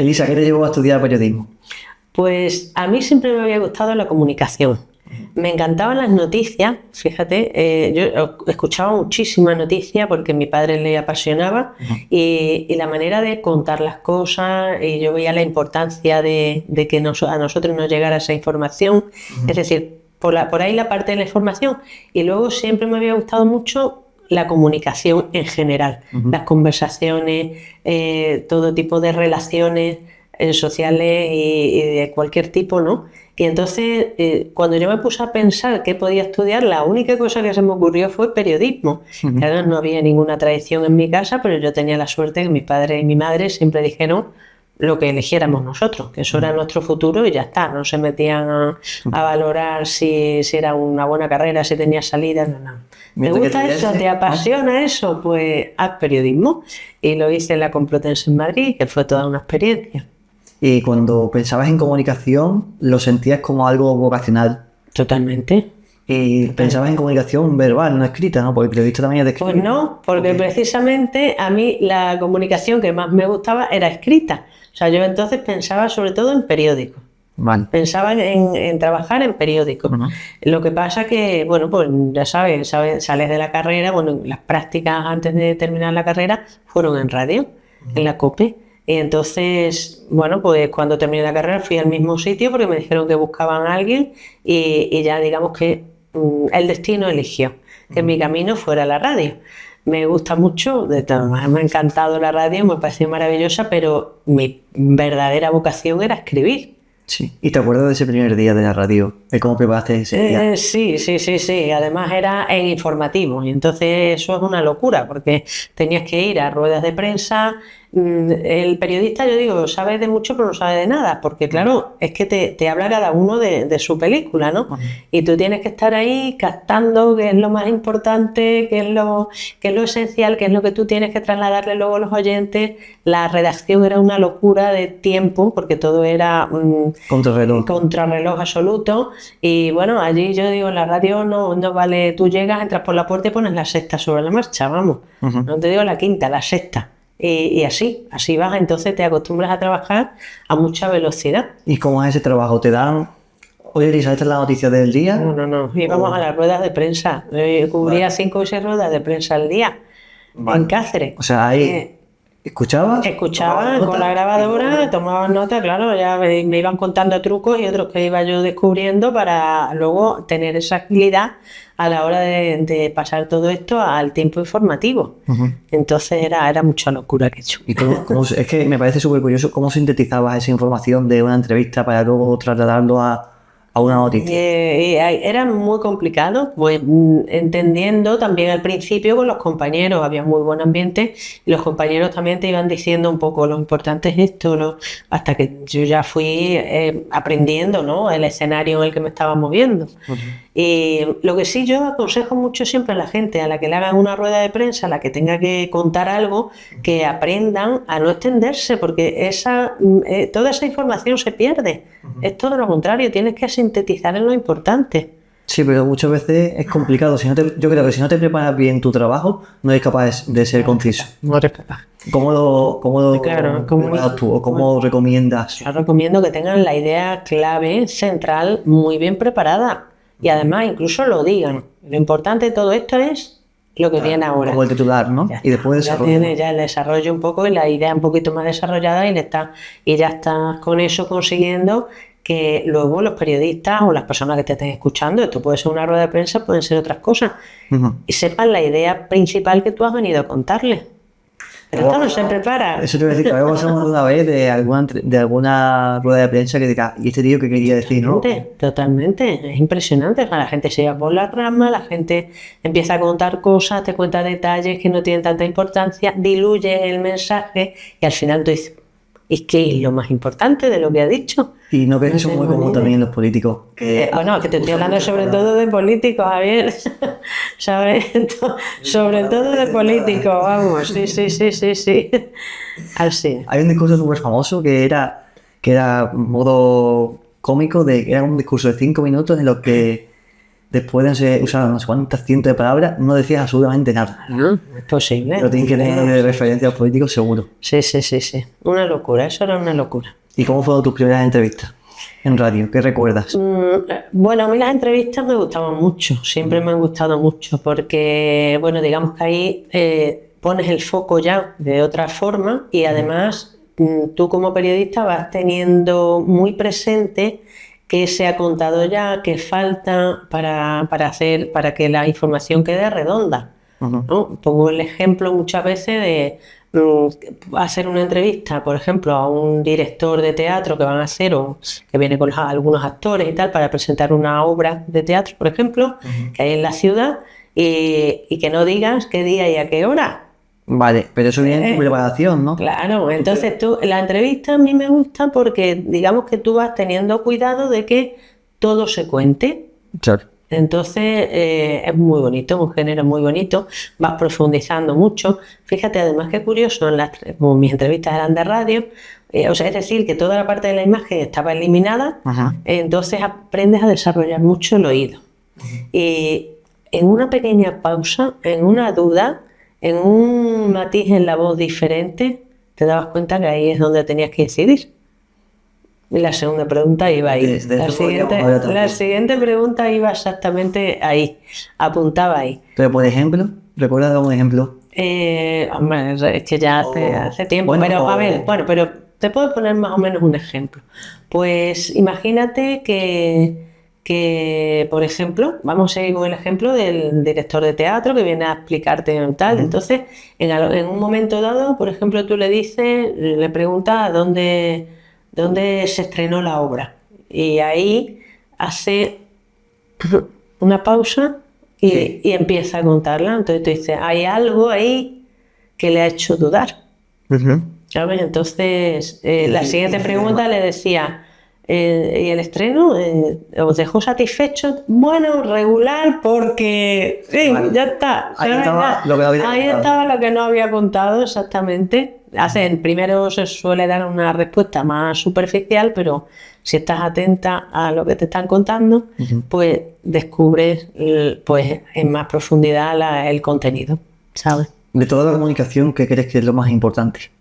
Elisa, ¿qué te llevó a estudiar periodismo? Pues a mí siempre me había gustado la comunicación. Me encantaban las noticias, fíjate, yo escuchaba muchísimas noticias porque a mi padre le apasionaba y la manera de contar las cosas, y yo veía la importancia de que a nosotros nos llegara esa información, es decir, por ahí la parte de la información. Y luego siempre me había gustado mucho la comunicación en general, las conversaciones, todo tipo de relaciones sociales y de cualquier tipo, ¿no? Y entonces, cuando yo me puse a pensar qué podía estudiar, la única cosa que se me ocurrió fue periodismo. Claro, no había ninguna tradición en mi casa, pero yo tenía la suerte que mi padre y mi madre siempre dijeron lo que eligiéramos nosotros, que eso era nuestro futuro y ya está. No se metían a valorar si era una buena carrera, si tenía salida, no. ¿Te gusta eso? ¿Te apasiona eso? Pues haz periodismo. Y lo hice en la Complutense en Madrid, que fue toda una experiencia. Y cuando pensabas en comunicación, lo sentías como algo vocacional. Totalmente. Y pensabas en comunicación verbal, no escrita, ¿no? Porque el periodista también es de escribir. Pues no, porque precisamente a mí la comunicación que más me gustaba era escrita. O sea, yo entonces pensaba sobre todo en periódicos. Vale. Pensaba en trabajar en periódicos. Lo que pasa que, bueno, pues ya sabes, sales de la carrera, bueno, las prácticas antes de terminar la carrera fueron en radio, en la COPE. Y entonces, bueno, pues cuando terminé la carrera fui al mismo sitio porque me dijeron que buscaban a alguien y ya digamos que el destino eligió que mi camino fuera la radio. Me gusta mucho, me ha encantado la radio, me pareció maravillosa, pero mi verdadera vocación era escribir. Sí. ¿Y te acuerdas de ese primer día de la radio? ¿De cómo preparaste ese día? Sí. Además era en informativo y entonces eso es una locura porque tenías que ir a ruedas de prensa. El periodista, yo digo, sabe de mucho pero no sabe de nada, porque claro, es que te habla cada uno de su película, ¿no? Y tú tienes que estar ahí captando qué es lo más importante, qué es lo esencial, qué es lo que tú tienes que trasladarle luego a los oyentes. La redacción era una locura de tiempo, porque todo era contrarreloj absoluto. Y bueno, allí yo digo, en la radio no vale, tú llegas, entras por la puerta y pones la sexta sobre la marcha, vamos. No te digo la quinta, la sexta. Y así vas, entonces te acostumbras a trabajar a mucha velocidad. ¿Y cómo es ese trabajo? ¿Te dan, oye Elisa, esta es la noticia del día? No, íbamos a las ruedas de prensa. Cubría 5 o 6 ruedas de prensa al día en Cáceres. O sea, ahí ¿escuchabas? Escuchaba con la grabadora, tomaban nota, claro, ya me iban contando trucos y otros que iba yo descubriendo para luego tener esa agilidad a la hora de pasar todo esto al tiempo informativo. Entonces era mucha locura que he hecho. ¿Y es que me parece súper curioso cómo sintetizabas esa información de una entrevista para luego trasladarlo a una noticia? Era muy complicado, pues entendiendo también al principio con los compañeros, había muy buen ambiente y los compañeros también te iban diciendo un poco lo importante es esto, hasta que yo ya fui aprendiendo, ¿no?, el escenario en el que me estaba moviendo. Y lo que sí yo aconsejo mucho siempre a la gente a la que le hagan una rueda de prensa, a la que tenga que contar algo, que aprendan a no extenderse, porque toda esa información se pierde. Es todo lo contrario, tienes que sintetizar en lo importante. Sí, pero muchas veces es complicado. Yo creo que si no te preparas bien tu trabajo, no eres capaz de ser conciso. No eres capaz. ¿Cómo lo preparas tú o cómo recomiendas? Yo recomiendo que tengan la idea clave, central, muy bien preparada. Y además incluso lo digan. Lo importante de todo esto es lo que viene ahora. Como el titular, ¿no? Ya y después ya tienes ya el desarrollo un poco y la idea un poquito más desarrollada y ya estás con eso consiguiendo que luego los periodistas o las personas que te estén escuchando, esto puede ser una rueda de prensa, pueden ser otras cosas, y sepan la idea principal que tú has venido a contarles. Pero esto no se prepara. Eso te voy a decir, que habíamos hablado una vez de alguna rueda de prensa que diga, ¿y este tío qué quería decir, no? Totalmente, es impresionante. O sea, la gente se lleva por la rama, la gente empieza a contar cosas, te cuenta detalles que no tienen tanta importancia, diluye el mensaje y al final tú dices, ¿y qué es lo más importante de lo que ha dicho? Y no ves eso muy común también en los políticos. Que te estoy hablando sobre todo de políticos, Javier. ¿Sabes? Sobre todo de políticos, vamos. Sí. Así. Hay un discurso súper famoso que era un modo cómico, era un discurso de 5 minutos en los que después de usar unas cuantas cientos de palabras, no decías absolutamente nada. Es posible. Pero tienes que tener referencias políticos seguro. Sí. Una locura, eso era una locura. ¿Y cómo fueron tus primeras entrevistas en radio? ¿Qué recuerdas? Bueno, a mí las entrevistas me gustaban mucho, siempre me han gustado mucho, porque, bueno, digamos que ahí pones el foco ya de otra forma y además tú como periodista vas teniendo muy presente qué se ha contado ya, qué falta para que la información quede redonda, ¿no? Pongo el ejemplo muchas veces de hacer una entrevista, por ejemplo, a un director de teatro que van a hacer o que viene con algunos actores y tal para presentar una obra de teatro, por ejemplo, que hay en la ciudad y que no digas qué día y a qué hora. Vale, pero eso viene en tu preparación, ¿no? Claro, entonces la entrevista a mí me gusta porque digamos que tú vas teniendo cuidado de que todo se cuente. Claro. Entonces es muy bonito, un género muy bonito, vas profundizando mucho. Fíjate, además qué curioso, como mis entrevistas eran de radio, o sea, es decir, que toda la parte de la imagen estaba eliminada, entonces aprendes a desarrollar mucho el oído. Y en una pequeña pausa, en una duda, en un matiz en la voz diferente, te dabas cuenta que ahí es donde tenías que decidir. Y la segunda pregunta iba ahí. La siguiente pregunta iba exactamente ahí, apuntaba ahí. Pero, por ejemplo, ¿recuerdas algún ejemplo? Hombre, es que ya hace tiempo. Bueno, pero a ver, pero te puedo poner más o menos un ejemplo. Pues imagínate que, por ejemplo, vamos a ir con el ejemplo del director de teatro que viene a explicarte tal. Entonces, en un momento dado, por ejemplo, tú le preguntas dónde se estrenó la obra. Y ahí hace una pausa y empieza a contarla. Entonces tú dices, hay algo ahí que le ha hecho dudar. ¿Sabes? Entonces, la siguiente pregunta le decía, ¿y el estreno os dejó satisfechos? Bueno, regular, porque sí, vale. Ya está. Ahí estaba lo que no había contado exactamente. Primero se suele dar una respuesta más superficial, pero si estás atenta a lo que te están contando, pues descubres pues en más profundidad el contenido, ¿sabes? De toda la comunicación, ¿qué crees que es lo más importante?